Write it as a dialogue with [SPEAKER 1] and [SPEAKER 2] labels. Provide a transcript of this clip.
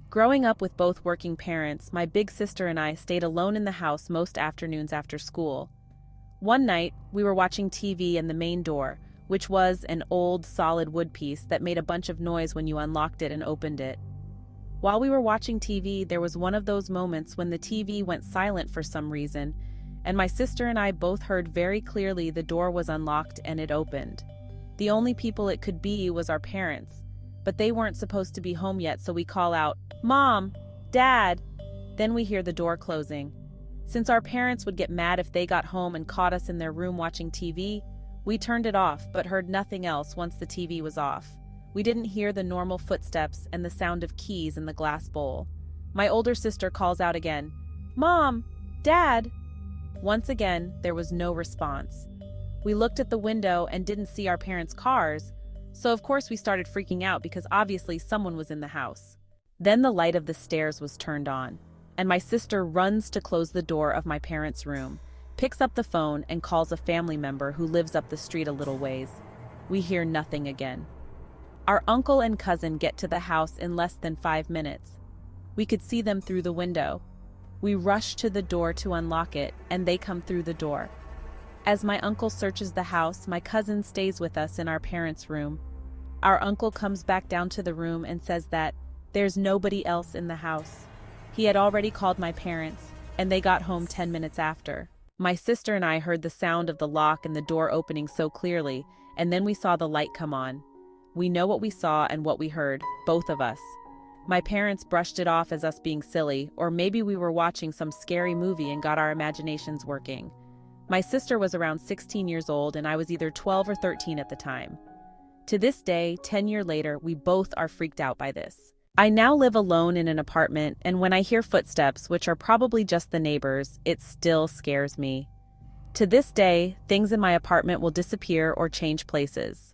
[SPEAKER 1] Growing up with both working parents, my big sister and I stayed alone in the house most afternoons after school. One night, we were watching TV and the main door, which was an old, solid wood piece that made a bunch of noise when you unlocked it and opened it. While we were watching TV, there was one of those moments when the TV went silent for some reason, and my sister and I both heard very clearly the door was unlocked and it opened. The only people it could be was our parents, but they weren't supposed to be home yet, so we call out, "Mom! Dad!" Then we hear the door closing. Since our parents would get mad if they got home and caught us in their room watching TV, we turned it off but heard nothing else once the TV was off. We didn't hear the normal footsteps and the sound of keys in the glass bowl. My older sister calls out again, "Mom! Dad!" Once again, there was no response. We looked at the window and didn't see our parents' cars, so of course we started freaking out because obviously someone was in the house. Then the light of the stairs was turned on, and my sister runs to close the door of my parents' room, picks up the phone and calls a family member who lives up the street a little ways. We hear nothing again. Our uncle and cousin get to the house in less than 5 minutes. We could see them through the window. We rush to the door to unlock it, and they come through the door. As my uncle searches the house, my cousin stays with us in our parents' room. Our uncle comes back down to the room and says that there's nobody else in the house. He had already called my parents, and they got home 10 minutes after. My sister and I heard the sound of the lock and the door opening so clearly, and then we saw the light come on. We know what we saw and what we heard, both of us. My parents brushed it off as us being silly, or maybe we were watching some scary movie and got our imaginations working. My sister was around 16 years old and I was either 12 or 13 at the time. To this day, 10 years later, we both are freaked out by this. I now live alone in an apartment, and when I hear footsteps, which are probably just the neighbors, it still scares me. To this day, things in my apartment will disappear or change places.